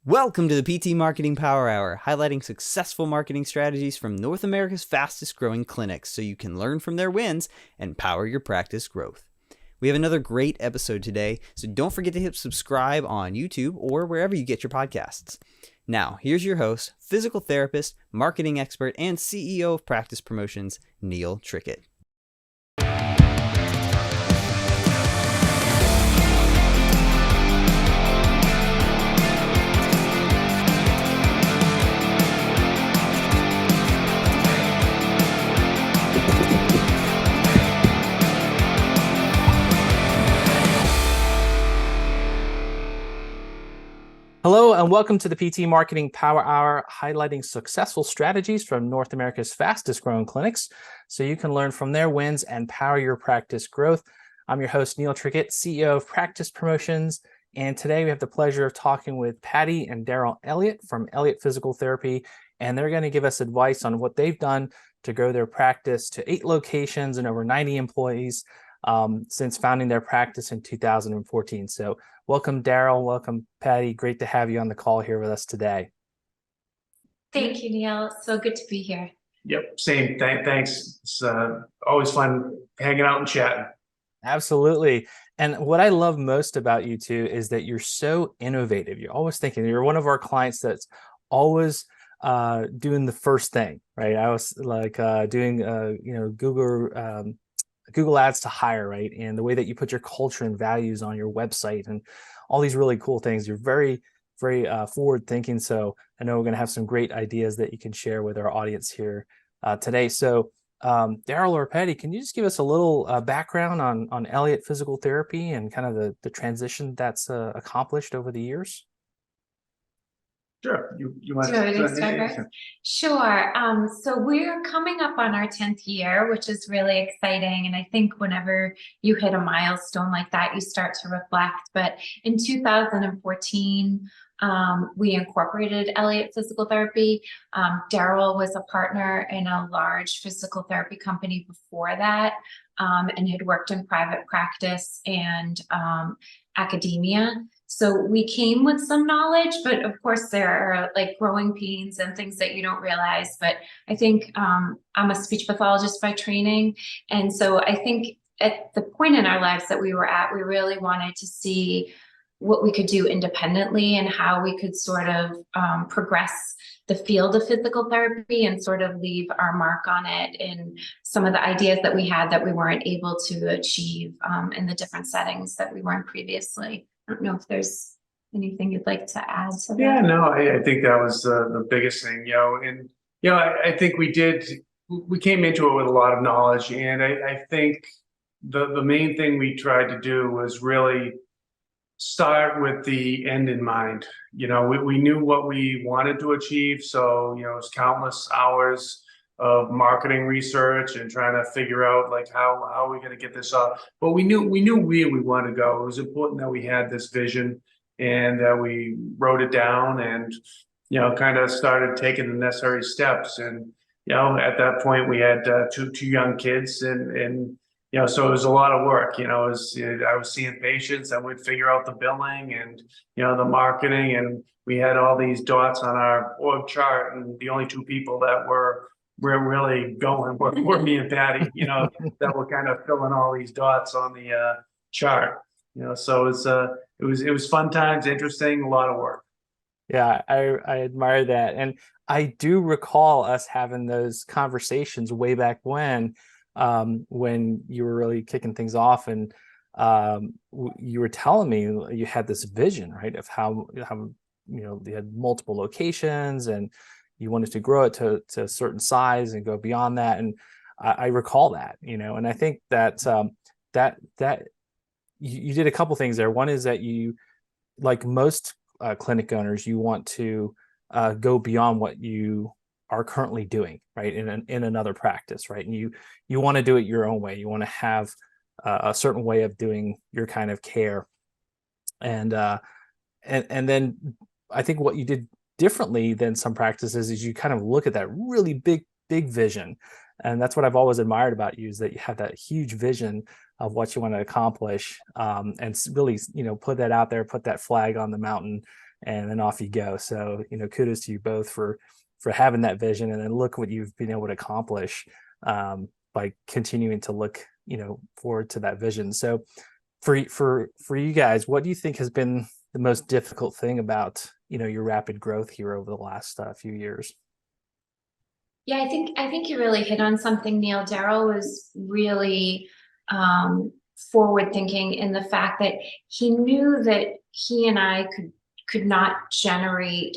Welcome to the PT Marketing Power Hour, highlighting successful marketing strategies from North America's fastest growing clinics so you can learn from their wins and power your practice growth. We have another great episode today, so don't forget to hit subscribe on YouTube or wherever you get your podcasts. Now, here's your host, physical therapist, marketing expert, and CEO of Practice Promotions, Neil Trickett. Hello and welcome to the PT Marketing Power Hour, highlighting successful strategies from North America's fastest growing clinics so you can learn from their wins and power your practice growth. I'm your host, Neil Trickett, CEO of Practice Promotions, and today we have the pleasure of talking with Patty and Daryl Elliott from Elliott Physical Therapy, and they're going to give us advice on what they've done to grow their practice to 8 locations and over 90 employees since founding their practice in 2014. So welcome, Daryl. Welcome, Patty. Great to have you on the call here with us today. Thank you, Neil. So good to be here. Yep, same. Thanks. It's always fun hanging out and chatting. Absolutely. And what I love most about you two is that you're so innovative. You're always thinking. You're one of our clients that's always doing the first thing, right? I was like doing Google Ads to hire, right? And the way that you put your culture and values on your website and all these really cool things. You're very, very forward thinking. So I know we're going to have some great ideas that you can share with our audience here today. So Daryl or Patty, can you just give us a little background on Elliott Physical Therapy and kind of the transition that's accomplished over the years? Sure. You want to start first? Sure. So we're coming up on our 10th year, which is really exciting. And I think whenever you hit a milestone like that, you start to reflect. But in 2014, we incorporated Elliott Physical Therapy. Daryl was a partner in a large physical therapy company before that, and had worked in private practice and academia. So we came with some knowledge, but of course there are like growing pains and things that you don't realize. But I think I'm a speech pathologist by training. And so I think at the point in our lives that we were at, we really wanted to see what we could do independently and how we could sort of progress the field of physical therapy and sort of leave our mark on it in some of the ideas that we had that we weren't able to achieve in the different settings that we were in previously. I don't know if there's anything you'd like to add to that. Yeah, no, I think that was the biggest thing, and I think we came into it with a lot of knowledge, and I think the main thing we tried to do was really start with the end in mind. We knew what we wanted to achieve, so it was countless hours of marketing research and trying to figure out like how are we going to get this up. But we knew where we wanted to go. It was important that we had this vision and that we wrote it down and kind of started taking the necessary steps. And at that point we had two young kids and so it was a lot of work. I was seeing patients and we'd figure out the billing and the marketing, and we had all these dots on our org chart, and the only 2 people that were really going were me and Patty, that were kind of filling all these dots on the chart. So it was fun times, interesting, a lot of work. Yeah, I admire that. And I do recall us having those conversations way back when you were really kicking things off, and you were telling me you had this vision, right, of how you had multiple locations and you wanted to grow it to a certain size and go beyond that. And I recall that, and I think that that you did a couple things there. One is that you, like most clinic owners, you want to go beyond what you are currently doing, right, in another practice, right? And you want to do it your own way. You want to have a certain way of doing your kind of care. And then I think what you did differently than some practices is you kind of look at that really big vision. And that's what I've always admired about you, is that you have that huge vision of what you want to accomplish, and really, put that out there, put that flag on the mountain, and then off you go. So, kudos to you both for having that vision, and then look what you've been able to accomplish by continuing to look, forward to that vision. So for you guys, what do you think has been the most difficult thing about, your rapid growth here over the last few years? Yeah, I think you really hit on something, Neil. Daryl was really forward thinking in the fact that he knew that he and I could not generate,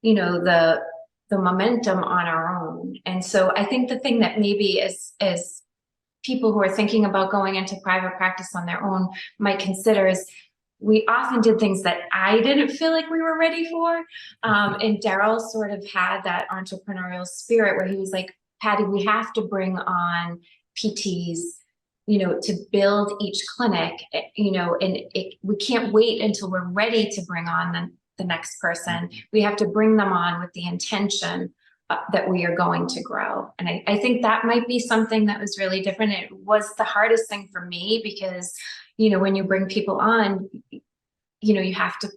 the momentum on our own. And so I think the thing that maybe as people who are thinking about going into private practice on their own might consider is, we often did things that I didn't feel like we were ready for. And Daryl sort of had that entrepreneurial spirit where he was like, Patty, we have to bring on PTs, to build each clinic, and we can't wait until we're ready to bring on the next person. We have to bring them on with the intention that we are going to grow. And I think that might be something that was really different. It was the hardest thing for me because, when you bring people on, you have to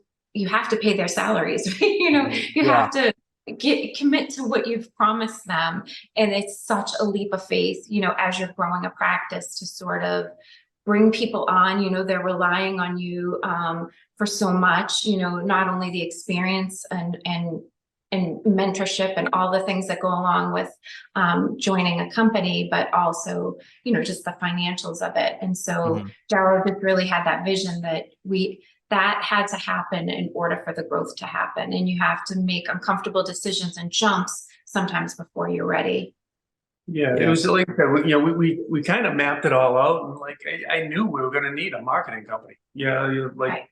pay their salaries, right? You have to commit to what you've promised them. And it's such a leap of faith, as you're growing a practice to sort of bring people on, they're relying on you for so much, not only the experience and mentorship and all the things that go along with joining a company, but also, just the financials of it. And so Daryl just really had that vision that that had to happen in order for the growth to happen. And you have to make uncomfortable decisions and jumps sometimes before you're ready. Yeah, it was like, we kind of mapped it all out, and like I knew we were going to need a marketing company. Right.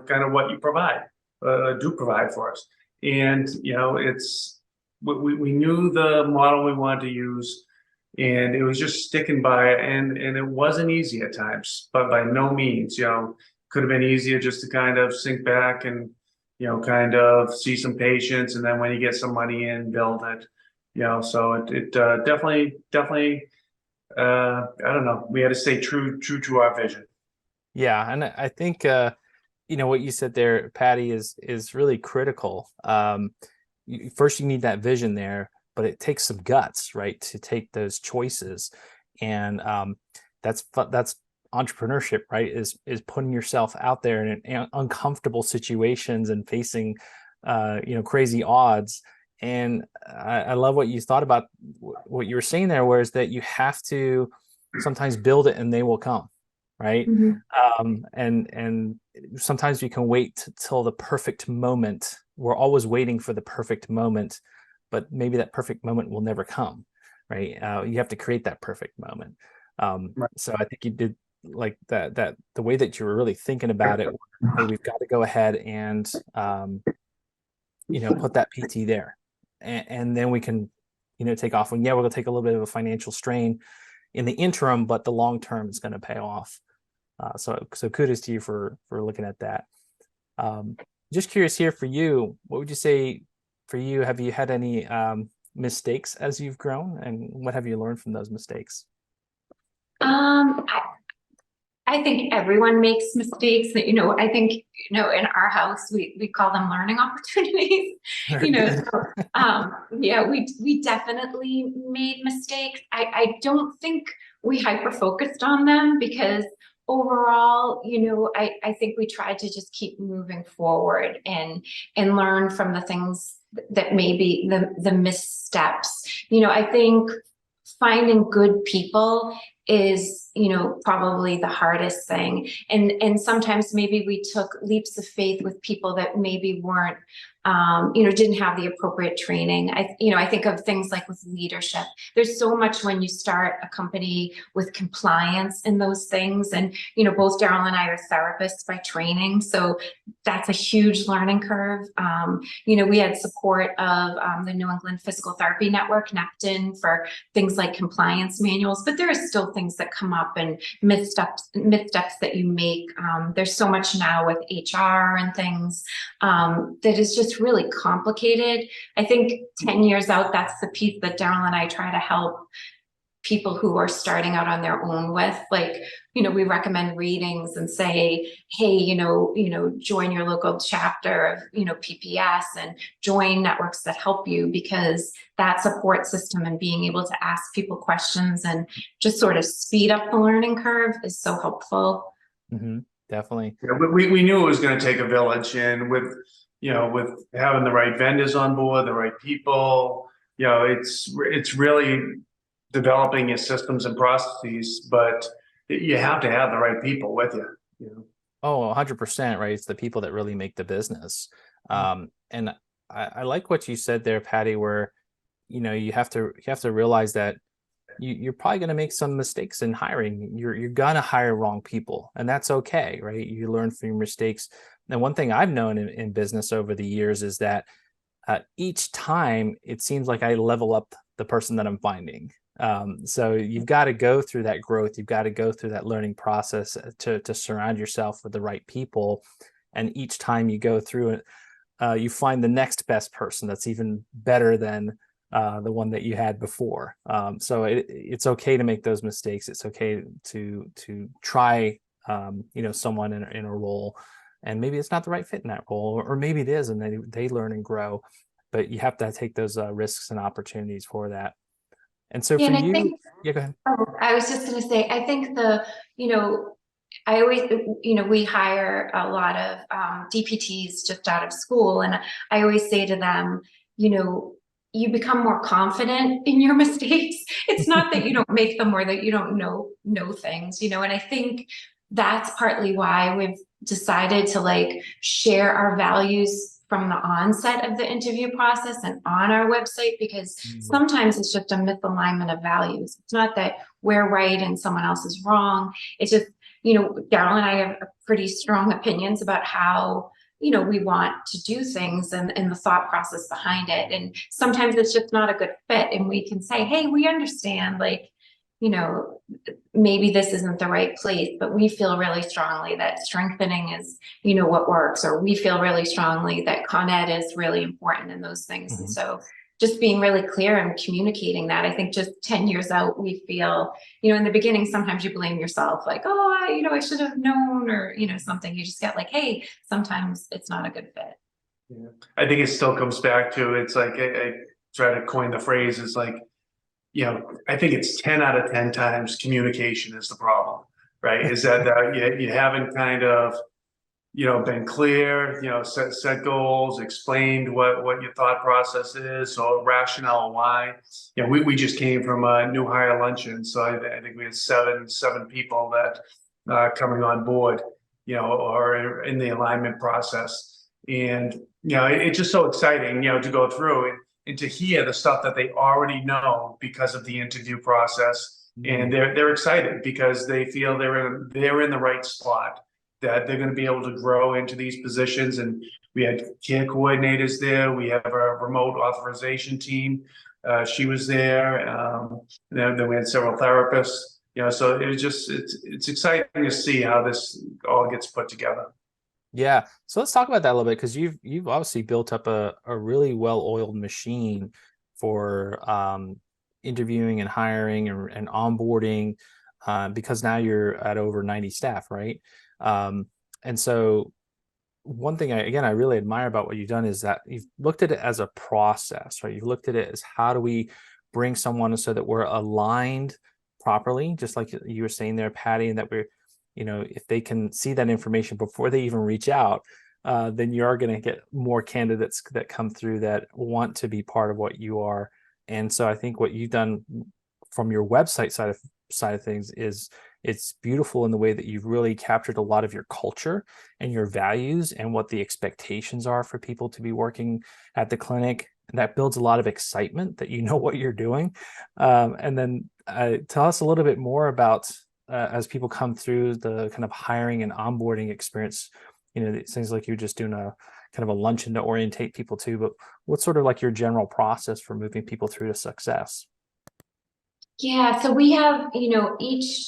Kind of what you do provide for us. And it's we knew the model we wanted to use, and it was just sticking by it. And it wasn't easy at times, but by no means, could have been easier just to kind of sink back and kind of see some patients, and then when you get some money in, build it. So it definitely I don't know, we had to stay true to our vision. Yeah, and I think what you said there, Patty, is really critical. First, you need that vision there, but it takes some guts, right, to take those choices, and that's entrepreneurship, right? Is putting yourself out there in uncomfortable situations and facing, crazy odds. And I love what you thought about what you were saying there, whereas that you have to sometimes build it and they will come, right? And sometimes we can wait till the perfect moment. We're always waiting for the perfect moment, but maybe that perfect moment will never come, right? You have to create that perfect moment. Right. So I think you did like that the way that you were really thinking about it. Hey, we've got to go ahead and put that PT there, and then we can take off. And we're going to take a little bit of a financial strain in the interim, but the long term is going to pay off. So kudos to you for looking at that. Just curious here for you, what would you say for you? Have you had any mistakes as you've grown, and what have you learned from those mistakes? I think everyone makes mistakes. That I think in our house we call them learning opportunities. We definitely made mistakes. I don't think we hyper focused on them because overall, I think we tried to just keep moving forward and learn from the things that maybe the missteps. I think finding good people is probably the hardest thing, and sometimes maybe we took leaps of faith with people that maybe weren't didn't have the appropriate training. I think of things like with leadership. There's so much when you start a company with compliance and those things, and both Daryl and I are therapists by training, so that's a huge learning curve. We had support of the New England Physical Therapy Network, NEPTN, for things like compliance manuals, but there are still things that come up and missteps that you make. There's so much now with HR and things that is just really complicated. I think 10 years out, that's the piece that Daryl and I try to help people who are starting out on their own with. Like, we recommend readings and say, hey, join your local chapter of, PPS, and join networks that help you, because that support system and being able to ask people questions and just sort of speed up the learning curve is so helpful. Mm-hmm. Definitely. Yeah, we knew it was going to take a village, and with having the right vendors on board, the right people, it's really developing your systems and processes, but you have to have the right people with you. Oh, 100%, right? It's the people that really make the business. And I like what you said there, Patty, where, you have to realize that you're probably going to make some mistakes in hiring. You're going to hire wrong people, and that's okay, right? You learn from your mistakes. And one thing I've known in business over the years is that each time it seems like I level up the person that I'm finding. So you've got to go through that growth. You've got to go through that learning process to surround yourself with the right people. And each time you go through it, you find the next best person that's even better than the one that you had before. So it's okay to make those mistakes. It's okay to try, someone in a role, and maybe it's not the right fit in that role, or maybe it is, and they learn and grow. But you have to take those risks and opportunities for that. And so for you, yeah, go ahead. Oh, I was just going to say, I think I always, we hire a lot of DPTs just out of school, and I always say to them, you become more confident in your mistakes. It's not that you don't make them or that you don't know things, and I think that's partly why we've decided to share our values from the onset of the interview process and on our website, because sometimes it's just a misalignment of values. It's not that we're right and someone else is wrong. It's just, Daryl and I have pretty strong opinions about how, we want to do things and the thought process behind it. And sometimes it's just not a good fit. And we can say, hey, we understand, maybe this isn't the right place, but we feel really strongly that strengthening is, what works, or we feel really strongly that Con Ed is really important in those things. And so just being really clear and communicating that, I think just 10 years out, we feel, in the beginning, sometimes you blame yourself, I should have known, or, something. You just get hey, sometimes it's not a good fit. Yeah. I think it still comes back to, it's I try to coin the phrase, it's I think it's 10 out of 10 times communication is the problem, right? Is that you haven't kind of, been clear, set goals, explained what your thought process is, so rationale why. We just came from a new hire luncheon, so I think we had seven people that coming on board, or in the alignment process, and it's just so exciting, to go through and to hear the stuff that they already know because of the interview process, and they're excited because they feel they're in the right spot, that they're going to be able to grow into these positions. And we had care coordinators there. We have a remote authorization team. She was there. Then we had several therapists. So it was it's exciting to see how this all gets put together. Yeah. So let's talk about that a little bit, because you've obviously built up a really well-oiled machine for interviewing and hiring and onboarding, because now you're at over 90 staff, right? And so one thing I really admire about what you've done is that you've looked at it as a process, right? You've looked at it as, how do we bring someone so that we're aligned properly, just like you were saying there, Patty, and that we're, if they can see that information before they even reach out, then you are going to get more candidates that come through that want to be part of what you are. And so I think what you've done from your website side of things is, it's beautiful in the way that you've really captured a lot of your culture and your values and what the expectations are for people to be working at the clinic. And that builds a lot of excitement that what you're doing. And then tell us a little bit more about, as people come through the kind of hiring and onboarding experience, it seems like you're just doing a kind of a luncheon to orientate people to, but what's sort of your general process for moving people through to success? Yeah, so we have, each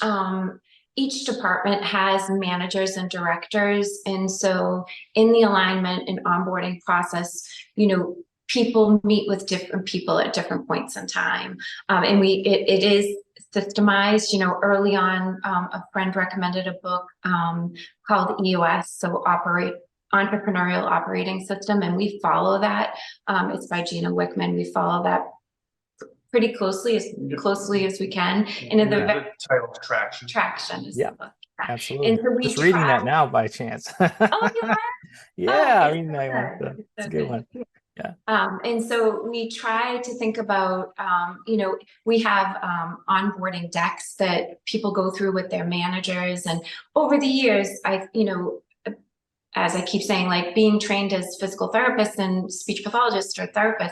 department has managers and directors. And so in the alignment and onboarding process, people meet with different people at different points in time. And it is systemized. You know, early on, a friend recommended a book called EOS, so Entrepreneurial Operating System, and we follow that. It's by Gina Wickman. We follow that pretty closely as we can. And in the title is Traction. Traction is the book. Absolutely. And so we just reading that now by chance. Oh, you are? Yeah, Oh, reading that one. It's a good one. Yeah. And so we try to think about, you know, we have onboarding decks that people go through with their managers. And over the years, you know, as I keep saying, like being trained as physical therapists and speech pathologists or therapists,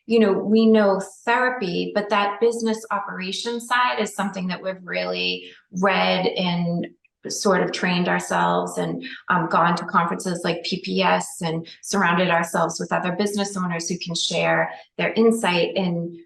you know, we know therapy, but that business operations side is something that we've really read and sort of trained ourselves and gone to conferences like PPS and surrounded ourselves with other business owners who can share their insight and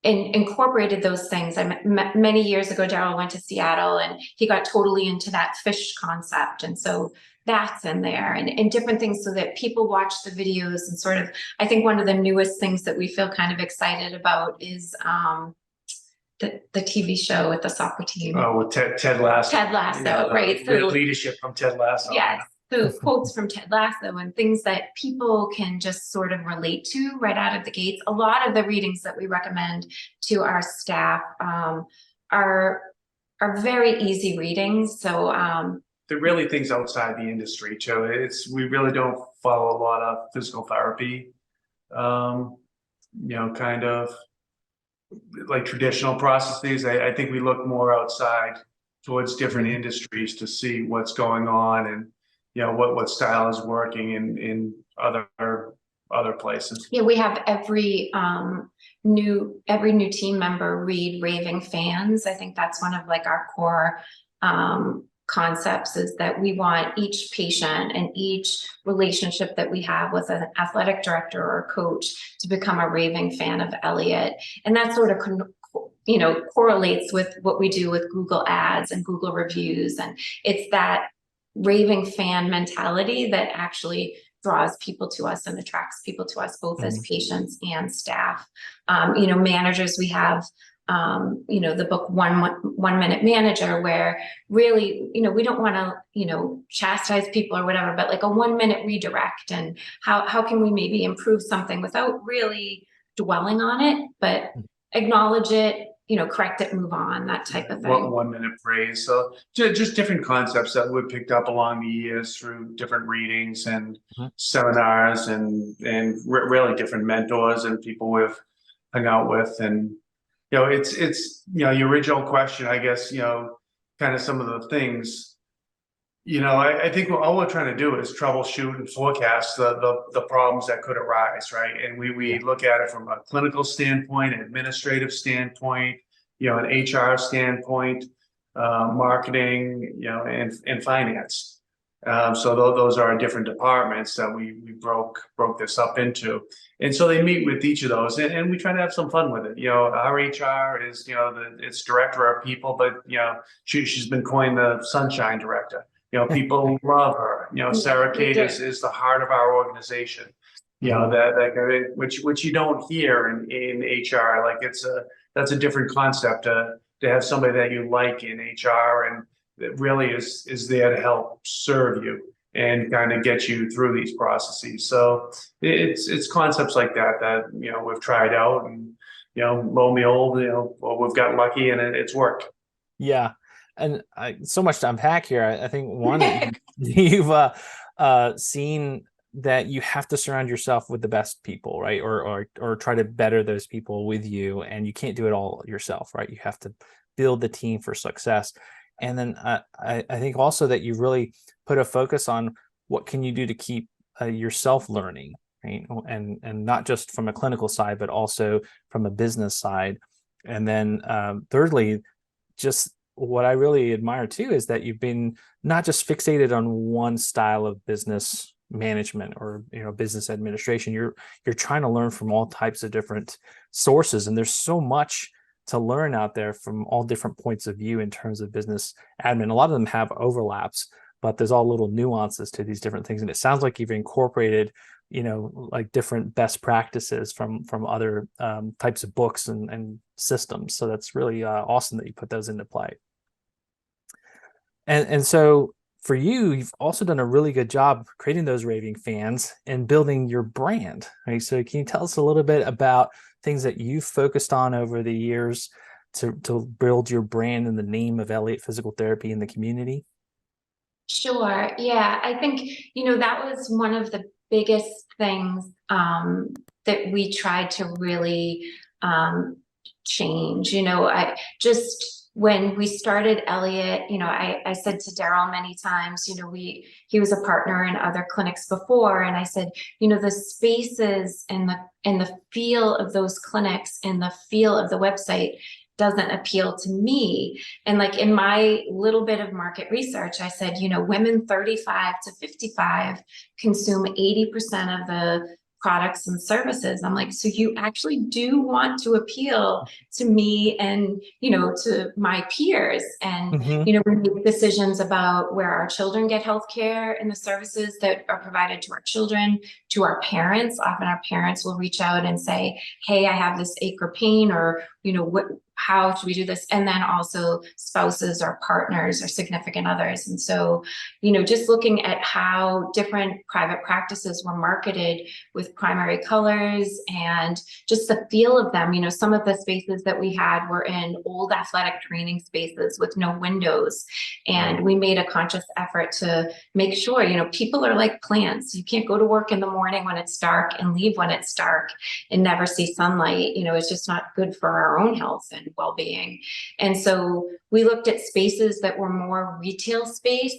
incorporated those things. Many years ago, Daryl went to Seattle and he got totally into that fish concept. And so that's in there and different things so that people watch the videos and sort of, I think one of the newest things that we feel kind of excited about is the TV show with the soccer team. Oh, with Ted Lasso. Ted Lasso, right. So leadership from Ted Lasso. Yes. So quotes from Ted Lasso and things that people can just sort of relate to right out of the gates. A lot of the readings that we recommend to our staff are very easy readings. So they're really things outside the industry too. We really don't follow a lot of physical therapy, you know, kind of like traditional processes. I think we look more outside towards different industries to see what's going on and, you know, what style is working in other places. Yeah, we have every new team member read Raving Fans. I think that's one of like our core concepts, is that we want each patient and each relationship that we have with an athletic director or coach to become a raving fan of Elliott. And that sort of, you know, correlates with what we do with Google ads and Google reviews. And it's that raving fan mentality that actually draws people to us and attracts people to us, both as patients and staff. You know, managers, we have you know, the book One Minute Manager, where really, you know, we don't want to, you know, chastise people or whatever, but like a 1 minute redirect and how can we maybe improve something without really dwelling on it, but acknowledge it, you know, correct it, move on, that type of thing. 1 minute praise. So just different concepts that we picked up along the years through different readings and seminars and really different mentors and people we've hung out with. And you know, it's you know, your original question, I guess, you know, kind of some of the things, you know, I think all we're trying to do is troubleshoot and forecast the problems that could arise, right? And we look at it from a clinical standpoint, an administrative standpoint, you know, an HR standpoint, marketing, you know, and finance. So those are different departments that we broke this up into. And so they meet with each of those and we try to have some fun with it. You know, our HR is, you know, it's director of people, but, you know, she's been coined the sunshine director. You know, people love her. You know, Sarah Kate is the heart of our organization. You know, that which you don't hear in HR. Like that's a different concept to have somebody that you like in HR and that really is there to help serve you and kind of get you through these processes. So it's concepts like that, you know, we've tried out and, you know, lo and behold, you know, well, we've got lucky and it's worked. Yeah. And so much to unpack here. I think one, you've seen that you have to surround yourself with the best people, right? Or try to better those people with you. And you can't do it all yourself, right? You have to build the team for success. And then I think also that you really put a focus on what can you do to keep yourself learning, right? And not just from a clinical side, but also from a business side. And then thirdly, just what I really admire too is that you've been not just fixated on one style of business management or, you know, business administration. You're trying to learn from all types of different sources, and there's so much to learn out there from all different points of view in terms of business admin. A lot of them have overlaps, but there's all little nuances to these different things. And it sounds like you've incorporated like different best practices from other types of books and systems. So that's really awesome that you put those into play. And so for you, you've also done a really good job creating those raving fans and building your brand, right? So can you tell us a little bit about things that you've focused on over the years to build your brand and the name of Elliott Physical Therapy in the community? Sure. Yeah, I think, that was one of the biggest things that we tried to really change. I just, when we started Elliott, I said to Daryl many times, he was a partner in other clinics before, and I said, the spaces and the feel of those clinics and the feel of the website doesn't appeal to me. And like in my little bit of market research, I said, women 35 to 55 consume 80% of the products and services. I'm like, so you actually do want to appeal to me and, to my peers. And, Mm-hmm. we make decisions about where our children get healthcare and the services that are provided to our children, to our parents. Often our parents will reach out and say, hey, I have this ache or pain, or, how should we do this? And then also spouses or partners or significant others. And so, just looking at how different private practices were marketed with primary colors and just the feel of them. Some of the spaces that we had were in old athletic training spaces with no windows. And we made a conscious effort to make sure, people are like plants. You can't go to work in the morning when it's dark and leave when it's dark and never see sunlight. It's just not good for our own health and well-being. And so we looked at spaces that were more retail space,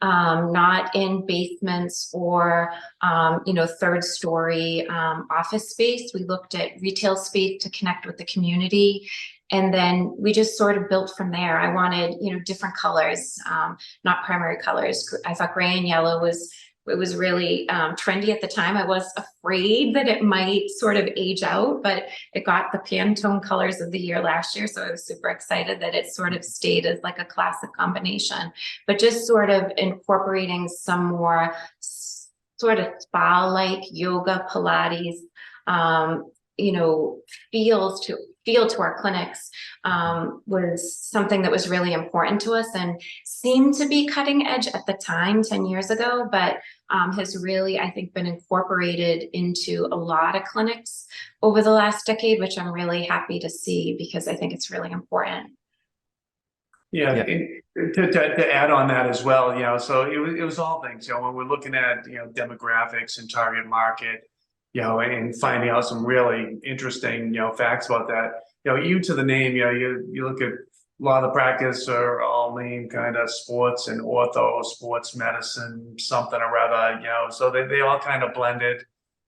not in basements or, third story office space. We looked at retail space to connect with the community. And then we just sort of built from there. I wanted, different colors, not primary colors. I thought gray and yellow was really trendy at the time. I was afraid that it might sort of age out, but it got the Pantone colors of the year last year. So I was super excited that it sort of stayed as like a classic combination, but just sort of incorporating some more sort of spa-like yoga, Pilates, feel to our clinics was something that was really important to us and seemed to be cutting edge at the time 10 years ago, but has really, I think, been incorporated into a lot of clinics over the last decade, which I'm really happy to see because I think it's really important. Yeah, and to add on that as well, so it was all things, when we're looking at, demographics and target market, and finding out some really interesting, facts about that, even to the name, you look at a lot of the practice are all named kind of sports and ortho, sports medicine, something or other, so they all kind of blended.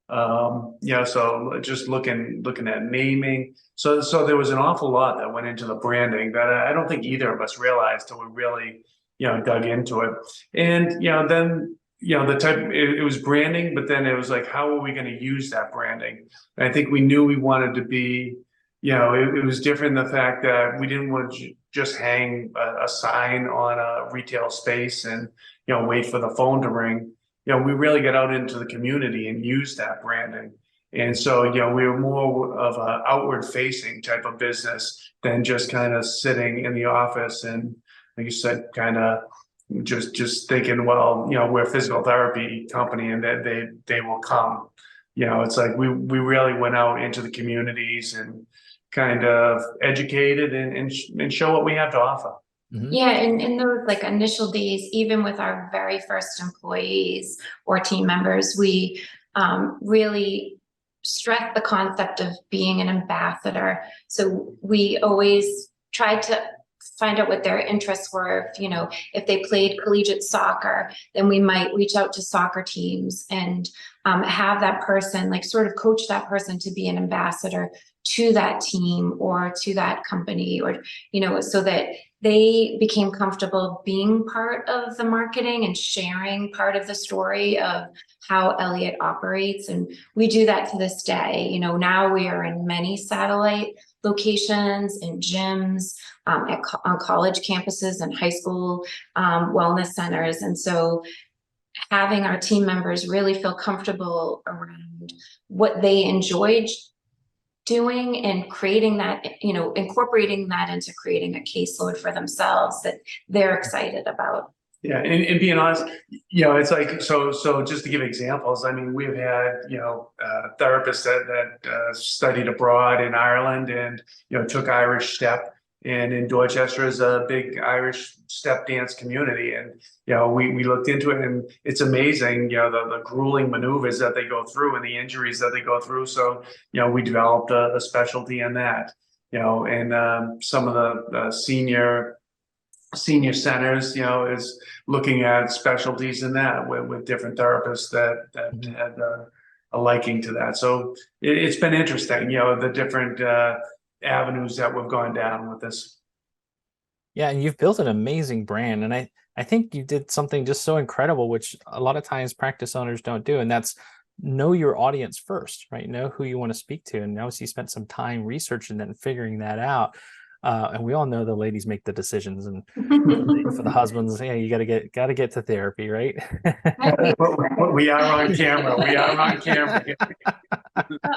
So just looking at naming. So there was an awful lot that went into the branding that I don't think either of us realized till we really, dug into it. And, then, the type, it was branding, but then it was like, how are we going to use that branding? And I think we knew we wanted to be, it was different, the fact that we didn't want to just hang a sign on a retail space and, wait for the phone to ring. We really get out into the community and use that branding. And so, we were more of an outward facing type of business than just kind of sitting in the office and, like you said, kind of just thinking, well, we're a physical therapy company and that they will come. It's like we really went out into the communities and kind of educated and show what we have to offer. Mm-hmm. Yeah, and in those like initial days, even with our very first employees or team members, we really stressed the concept of being an ambassador. So we always tried to find out what their interests were. If they played collegiate soccer, then we might reach out to soccer teams and have that person, like sort of coach that person to be an ambassador to that team or to that company, or, so that they became comfortable being part of the marketing and sharing part of the story of how Elliott operates. And we do that to this day. Now we are in many satellite locations and gyms, on college campuses and high school wellness centers. And so having our team members really feel comfortable around what they enjoyed doing and creating that, incorporating that into creating a caseload for themselves that they're excited about. Yeah, and being honest, it's like, so just to give examples, I mean, we've had, therapists that studied abroad in Ireland and, took Irish step. And in Dorchester is a big Irish step dance community. And, we looked into it, and it's amazing, the grueling maneuvers that they go through and the injuries that they go through. So, we developed a specialty in that, and some of the senior centers, is looking at specialties in that with different therapists that had a liking to that. So it's been interesting, the different avenues that we've gone down with this. Yeah, and you've built an amazing brand, and I think you did something just so incredible, which a lot of times practice owners don't do, and that's know your audience first, right? Know who you want to speak to, and obviously you spent some time researching that and figuring that out. And we all know the ladies make the decisions, and for the husbands, yeah, you gotta get to therapy, right? We are on camera. We are on camera.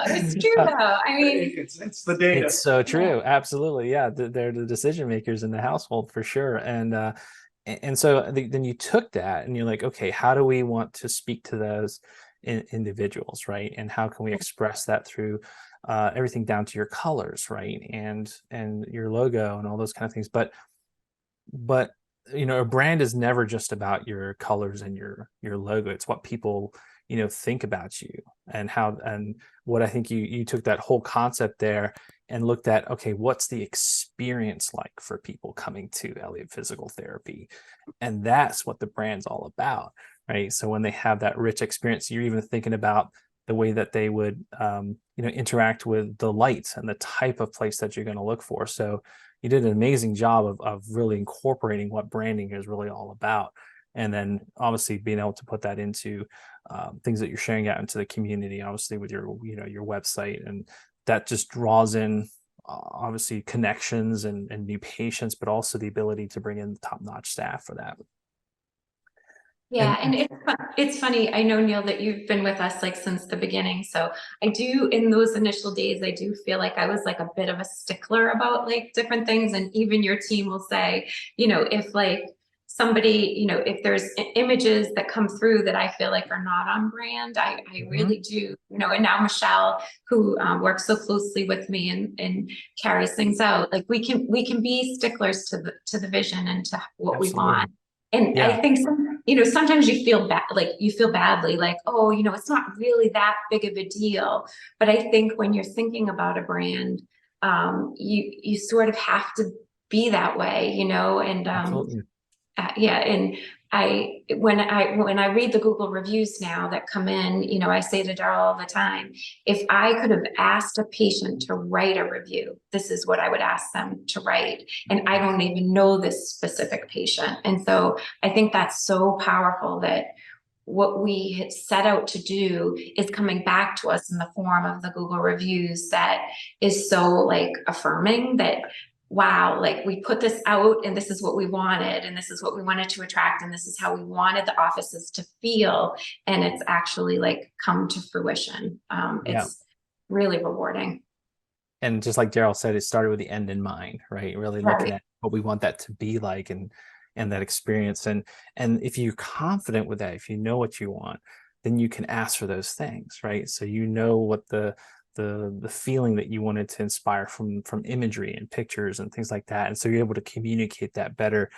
It's true though. I mean, it's the data. It's so true. Absolutely, yeah. They're the decision makers in the household for sure. And so then you took that and you're like, okay, how do we want to speak to those individuals, right? And how can we express that through everything down to your colors, right? And your logo and all those kind of things. But a brand is never just about your colors and your logo. It's what people think about you, and what I think you took that whole concept there and looked at, okay, what's the experience like for people coming to Elliott Physical Therapy? And that's what the brand's all about, right? So when they have that rich experience, you're even thinking about the way that they would interact with the lights and the type of place that you're going to look for. So you did an amazing job of really incorporating what branding is really all about. And then obviously being able to put that into things that you're sharing out into the community, obviously with your website, and that just draws in obviously connections and new patients, but also the ability to bring in top-notch staff for that. Yeah, and it's funny. I know, Neil, that you've been with us like since the beginning. So I do, in those initial days, I do feel like I was like a bit of a stickler about like different things. And even your team will say, if like somebody, if there's images that come through that I feel like are not on brand, I really do, and now Michelle, who works so closely with me and carries things out, like we can be sticklers to the vision and to what Absolutely. we want. And yeah. I think sometimes you feel bad, like you feel badly, like, oh, it's not really that big of a deal. But I think when you're thinking about a brand, you sort of have to be that way, and Absolutely. yeah. And when I read the Google reviews now that come in, I say to Daryl all the time, if I could have asked a patient to write a review, this is what I would ask them to write. And I don't even know this specific patient. And so I think that's so powerful that what we had set out to do is coming back to us in the form of the Google reviews that is so like affirming that, wow, like we put this out and this is what we wanted and this is what we wanted to attract and this is how we wanted the offices to feel, and it's actually like come to fruition. It's really rewarding. And just like Daryl said, it started with the end in mind, right? Really looking at what we want that to be like and that experience. And if you're confident with that, if you know what you want, then you can ask for those things, right? So what the feeling that you wanted to inspire from imagery and pictures and things like that. And so you're able to communicate that better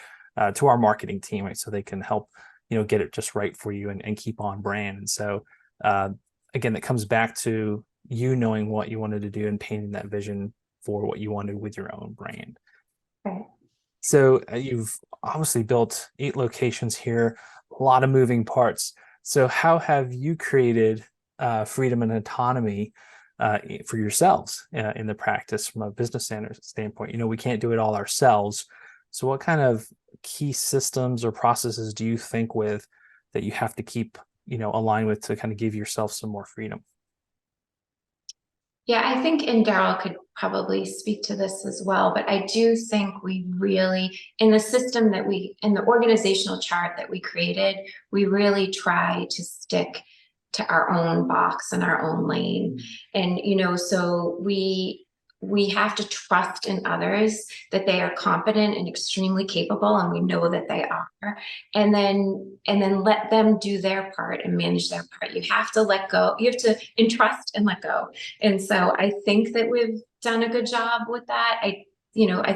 to our marketing team, right? So they can help, get it just right for you and keep on brand. And so again, that comes back to you knowing what you wanted to do and painting that vision for what you wanted with your own brand. Right. So you've obviously built 8 locations here, a lot of moving parts. So how have you created freedom and autonomy for yourselves in the practice from a business standpoint? We can't do it all ourselves. So what kind of key systems or processes do you think with that you have to keep, aligned with to kind of give yourself some more freedom? Yeah, I think, and Daryl could probably speak to this as well, but I do think we really, in the system that in the organizational chart that we created, we really try to stick to our own box and our own lane. And, so we have to trust in others that they are competent and extremely capable, and we know that they are. And then let them do their part and manage their part. You have to let go. You have to entrust and let go. And so I think that we've done a good job with that. I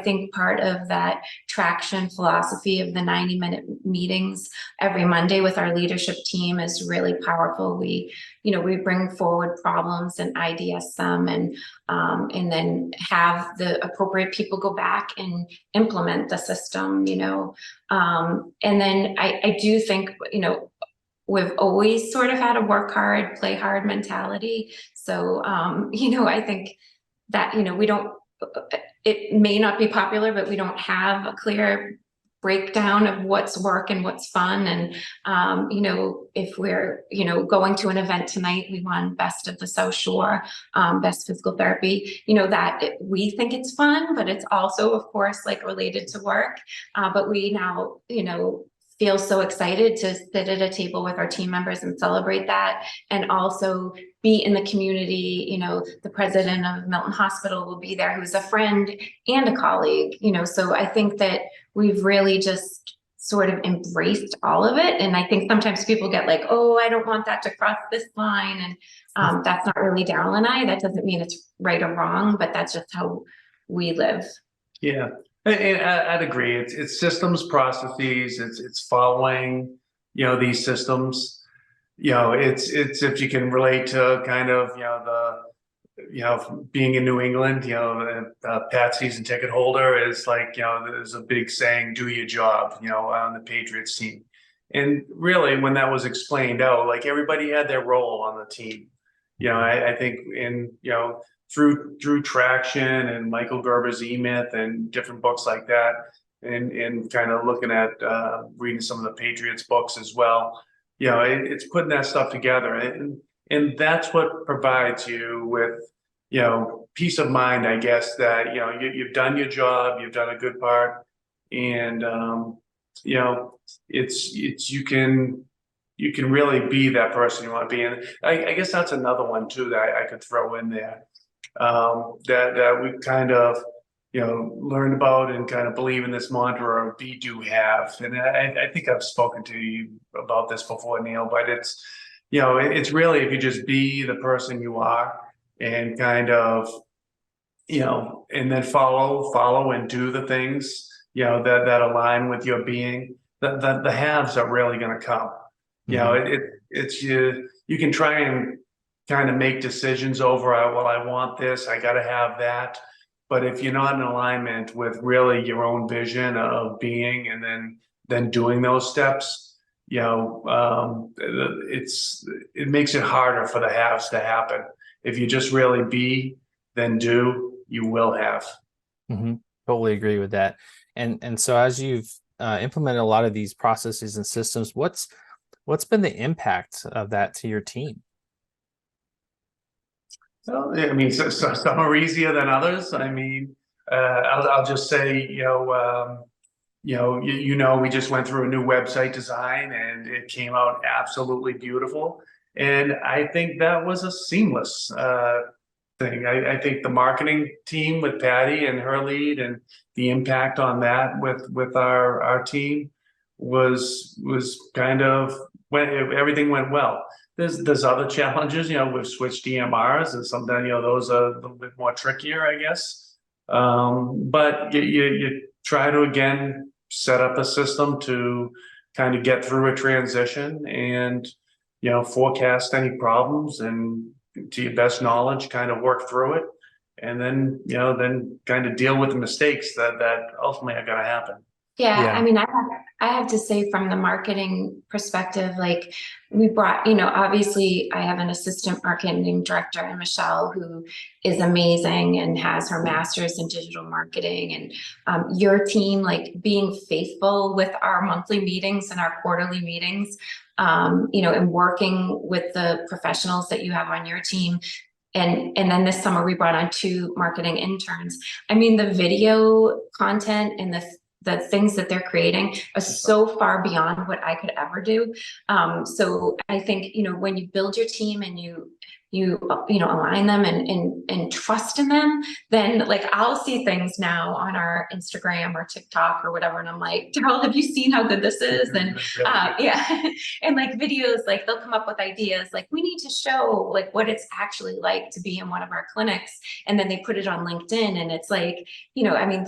think part of that traction philosophy of the 90-minute meetings every Monday with our leadership team is really powerful. We bring forward problems and IDS them, and then have the appropriate people go back and implement the system. And then I do think, we've always sort of had a work hard, play hard mentality. So, I think that, we don't, it may not be popular, but we don't have a clear breakdown of what's work and what's fun. And, if we're, going to an event tonight, we won Best of the South Shore, Best Physical Therapy, we think it's fun, but it's also, of course, like related to work. But we now, feel so excited to sit at a table with our team members and celebrate that, and also be in the community. The president of Milton Hospital will be there, who's a friend and a colleague, so I think that we've really just sort of embraced all of it. And I think sometimes people get like, oh, I don't want that to cross this line. And that's not really Daryl and I. That doesn't mean it's right or wrong, but that's just how we live. Yeah. And I'd agree. It's systems, processes. It's following, these systems. It's if you can relate to kind of being in New England. Pat season ticket holder is like, there's a big saying, "Do your job." On the Patriots team, and really when that was explained out, like everybody had their role on the team. I think through Traction and Michael Gerber's E-Myth and different books like that, and kind of looking at reading some of the Patriots books as well. It's putting that stuff together, and that's what provides you with peace of mind, I guess, that you've done your job, you've done a good part, and it's you can really be that person you want to be. And I guess that's another one too that I could throw in there. That we kind of learned about and kind of believe in this mantra of be, do, have. And I think I've spoken to you about this before, Neil, but it's it's really, if you just be the person you are and kind of and then follow and do the things that align with your being, the haves are really going to come. It's you can try and kind of make decisions over, well, I want this, I got to have that. But if you're not in alignment with really your own vision of being, and then doing those steps, it makes it harder for the haves to happen. If you just really be, then do, you will have. Totally agree with that. And so as you've implemented a lot of these processes and systems, what's been the impact of that to your team? Well, I mean, so some are easier than others. I mean, I'll just say, we just went through a new website design, and it came out absolutely beautiful. And I think that was a seamless thing. I think the marketing team with Patty and her lead, and the impact on that with our team was kind of, when everything went well. There's other challenges, we've switched DMRs, and sometimes, those are a little bit more trickier, I guess. But you try to, again, set up a system to kind of get through a transition and, forecast any problems, and to your best knowledge, kind of work through it. And then, then kind of deal with the mistakes that ultimately are going to happen. Yeah. I mean, I have to say, from the marketing perspective, like, we brought, obviously I have an assistant marketing director in Michelle, who is amazing and has her master's in digital marketing, and your team, like, being faithful with our monthly meetings and our quarterly meetings, and working with the professionals that you have on your team. and then this summer we brought on 2 marketing interns. I mean, the video content and the things that they're creating are so far beyond what I could ever do. So I think, when you build your team and you align them and trust in them, then like I'll see things now on our Instagram or TikTok or whatever, and I'm like, Daryl, have you seen how good this is? And yeah, and like videos, like they'll come up with ideas like, we need to show like what it's actually like to be in one of our clinics, and then they put it on LinkedIn, and it's like, I mean,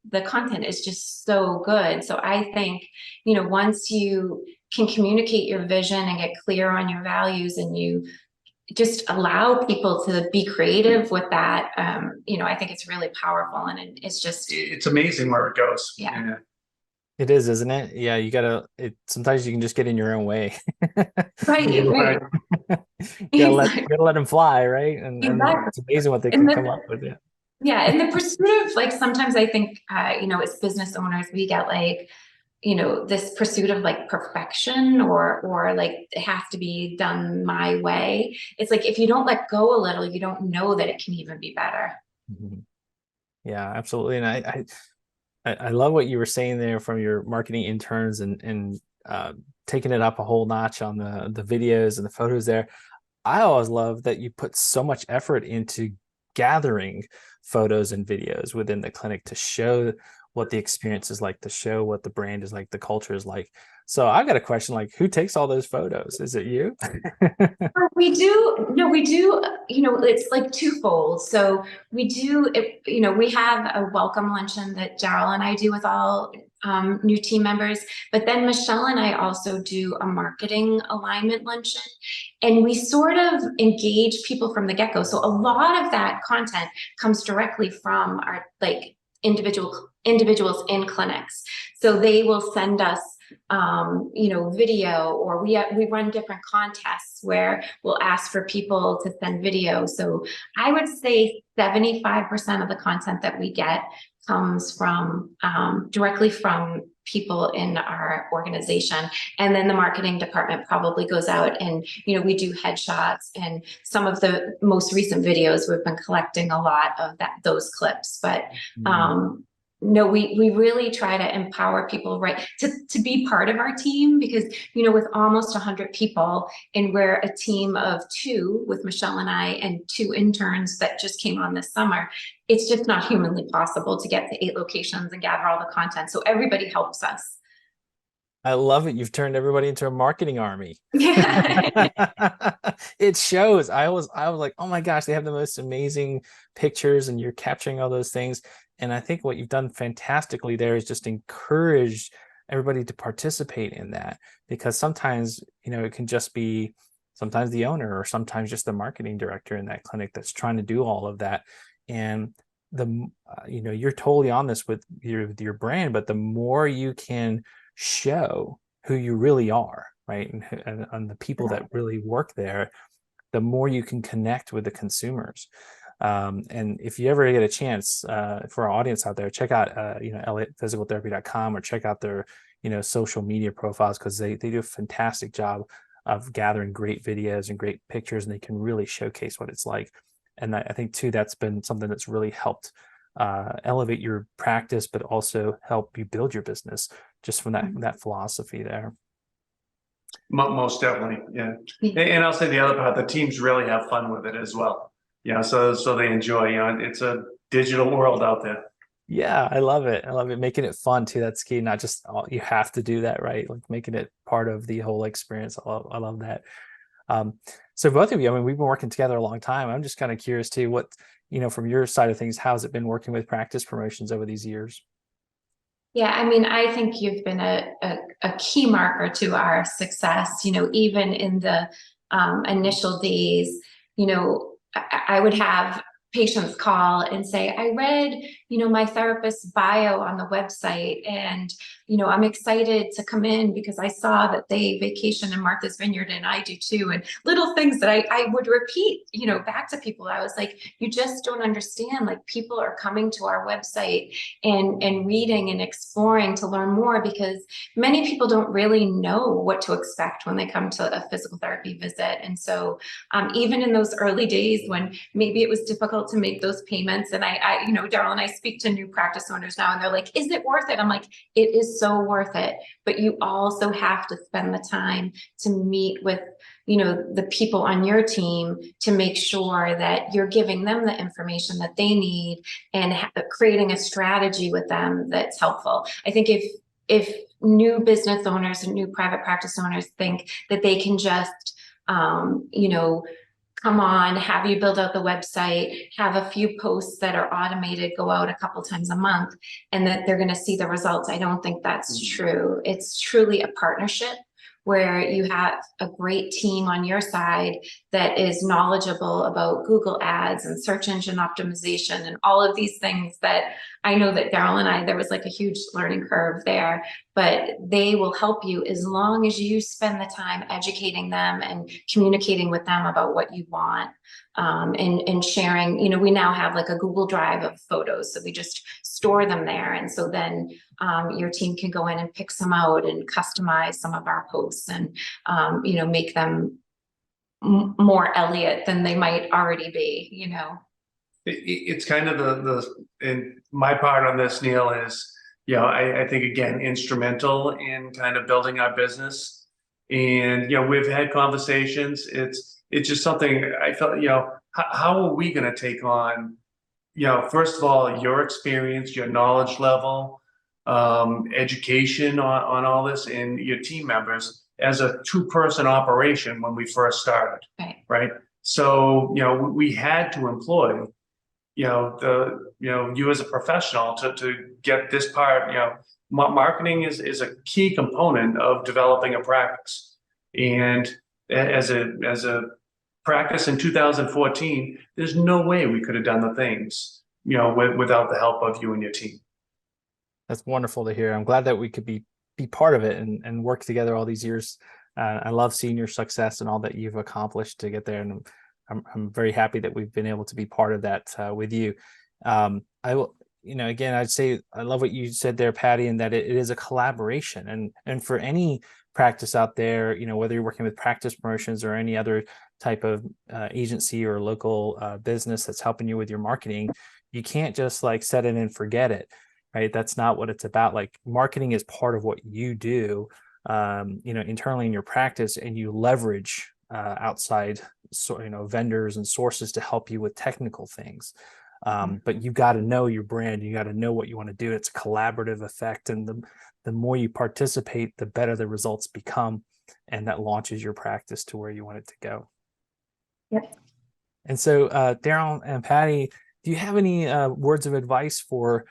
the content is just so good. So I think, once you can communicate your vision and get clear on your values, and you just allow people to be creative with that, I think it's really powerful, and it's amazing where it goes. Yeah. It is, isn't it? Yeah, sometimes you can just get in your own way. Right, right. You gotta let them fly, right? And it's amazing what they can come up with. Yeah, and the pursuit of, like, sometimes I think, as business owners, we get like, this pursuit of like perfection, or like it has to be done my way. It's like, if you don't let go a little, you don't know that it can even be better. Mm-hmm. Yeah, absolutely. And I love what you were saying there from your marketing interns, and taking it up a whole notch on the videos and the photos there. I always love that you put so much effort into gathering photos and videos within the clinic to show what the experience is like, to show what the brand is like, the culture is like. So I've got a question, like, who takes all those photos? Is it you? We do, it's like twofold. So we do, we have a welcome luncheon that Daryl and I do with all new team members, but then Michelle and I also do a marketing alignment luncheon, and we sort of engage people from the get-go. So a lot of that content comes directly from our like individuals in clinics. So they will send us video, or we run different contests where we'll ask for people to send video. So I would say 75% of the content that we get comes from directly from people in our organization. And then the marketing department probably goes out and, we do headshots, and some of the most recent videos, we've been collecting a lot of those clips. But no, we really try to empower people, right, to be part of our team, because, with almost 100 people, and we're a team of 2 with Michelle and I, and 2 interns that just came on this summer, it's just not humanly possible to get to 8 locations and gather all the content. So everybody helps us. I love it. You've turned everybody into a marketing army. Yeah. It shows. I was like, oh my gosh, they have the most amazing pictures, and you're capturing all those things. And I think what you've done fantastically there is just encourage everybody to participate in that, because sometimes, it can just be sometimes the owner, or sometimes just the marketing director in that clinic that's trying to do all of that. And you're totally on this with your brand, but the more you can show who you really are, right, and the people that really work there, the more you can connect with the consumers. And if you ever get a chance, for our audience out there, check out ElliottPhysicalTherapy.com, or check out their social media profiles, because they do a fantastic job of gathering great videos and great pictures, and they can really showcase what it's like. And I think too, that's been something that's really helped elevate your practice, but also help you build your business, just from that philosophy there. Most definitely, yeah. And I'll say the other part, the teams really have fun with it as well. So they enjoy. It's a digital world out there. Yeah, I love it. I love it. Making it fun too. That's key. Not just you have to do that, right? Like making it part of the whole experience. I love that. So both of you, I mean, we've been working together a long time. I'm just kind of curious too, what, from your side of things, how's it been working with practice promotions over these years? Yeah, I mean, I think you've been a key marker to our success, even in the initial days. I would have patients call and say, I read, my therapist's bio on the website, and I'm excited to come in because I saw that they vacation in Martha's Vineyard and I do too. And little things that I would repeat, back to people. I was like, you just don't understand. Like, people are coming to our website and reading and exploring to learn more, because many people don't really know what to expect when they come to a physical therapy visit. And so even in those early days when maybe it was difficult to make those payments, and Daryl and I speak to new practice owners now, and they're like, is it worth it? I'm like, it is so worth it. But you also have to spend the time to meet with the people on your team to make sure that you're giving them the information that they need and creating a strategy with them that's helpful. I think if new business owners and new private practice owners think that they can just come on, have you build out the website, have a few posts that are automated, go out a couple times a month, and that they're going to see the results, I don't think that's true. It's truly a partnership where you have a great team on your side that is knowledgeable about Google Ads and search engine optimization and all of these things that I know that Daryl and there was like a huge learning curve there, but they will help you as long as you spend the time educating them and communicating with them about what you want. And sharing, we now have like a Google Drive of photos, so we just store them there. And so then your team can go in and pick some out and customize some of our posts and, make them more Elliott than they might already be, It's kind of and my part on this, Neil, is, I think, again, instrumental in kind of building our business. And, we've had conversations. It's just something I felt, how are we going to take on, first of all, your experience, your knowledge level, education on all this, and your team members as a 2-person operation when we first started, right? So, we had to employ, you as a professional to get this part, marketing is a key component of developing a practice. And as a practice in 2014, there's no way we could have done the things, without the help of you and your team. That's wonderful to hear. I'm glad that we could be part of it and work together all these years. I love seeing your success and all that you've accomplished to get there. And I'm very happy that we've been able to be part of that with you. I will, again, I'd say I love what you said there, Patty, and that it is a collaboration. And for any practice out there, whether you're working with practice promotions or any other type of agency or local business that's helping you with your marketing, you can't just like set it and forget it, right? That's not what it's about. Like, marketing is part of what you do, internally in your practice, and you leverage outside, vendors and sources to help you with technical things. But you got to know your brand. You got to know what you want to do. It's a collaborative effect, and the more you participate, the better the results become, and that launches your practice to where you want it to go. Yep. And so, Daryl and Patty, do you have any words of advice for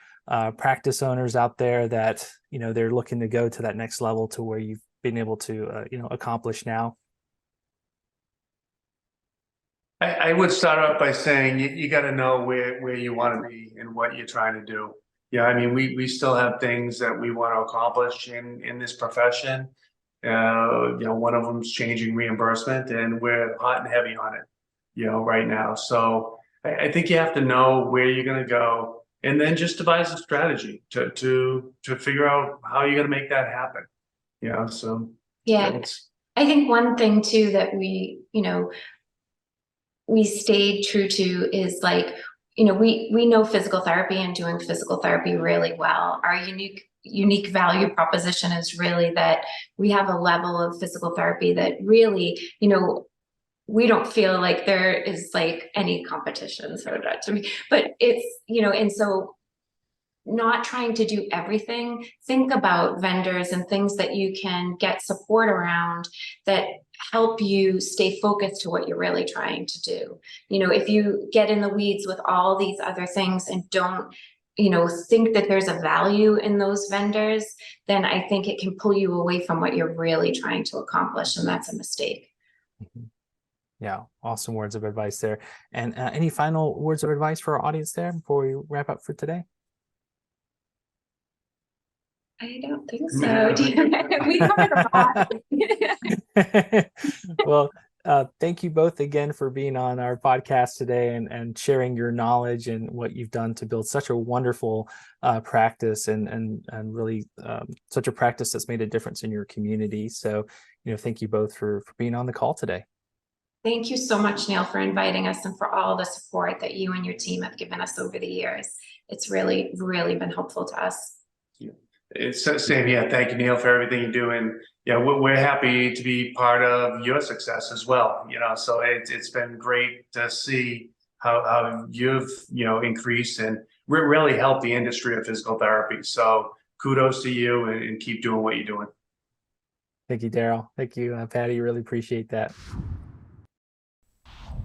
practice owners out there that they're looking to go to that next level to where you've been able to accomplish now? I would start out by saying you got to know where you want to be and what you're trying to do. I mean, we still have things that we want to accomplish in this profession. One of them is changing reimbursement, and we're hot and heavy on it, right now. So I think you have to know where you're going to go, and then just devise a strategy to figure out how you're going to make that happen. So yeah, I think one thing too that we stayed true to is like, we know physical therapy and doing physical therapy really well. Our unique value proposition is really that we have a level of physical therapy that really, we don't feel like there is like any competition. So that to me, but it's, and so not trying to do everything, think about vendors and things that you can get support around that help you stay focused to what you're really trying to do. If you get in the weeds with all these other things and don't, think that there's a value in those vendors, then I think it can pull you away from what you're really trying to accomplish. And that's a mistake. Mm-hmm. Yeah. Awesome words of advice there. And any final words of advice for our audience there before we wrap up for today? I don't think so. We covered a lot. Well, thank you both again for being on our podcast today and sharing your knowledge and what you've done to build such a wonderful practice and really such a practice that's made a difference in your community. So, thank you both for being on the call today. Thank you so much, Neil, for inviting us and for all the support that you and your team have given us over the years. It's really, really been helpful to us. It's same. Yeah. Thank you, Neil, for everything you do. And we're happy to be part of your success as well. So it's been great to see how you've, increased and really helped the industry of physical therapy. So kudos to you and keep doing what you're doing. Thank you, Daryl. Thank you, Patty. Really appreciate that.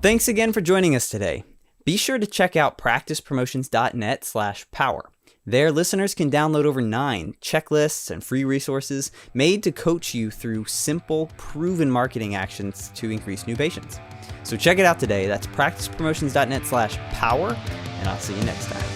Thanks again for joining us today. Be sure to check out practicepromotions.net/power. There, listeners can download over 9 checklists and free resources made to coach you through simple, proven marketing actions to increase new patients. So check it out today. That's practicepromotions.net/power, and I'll see you next time.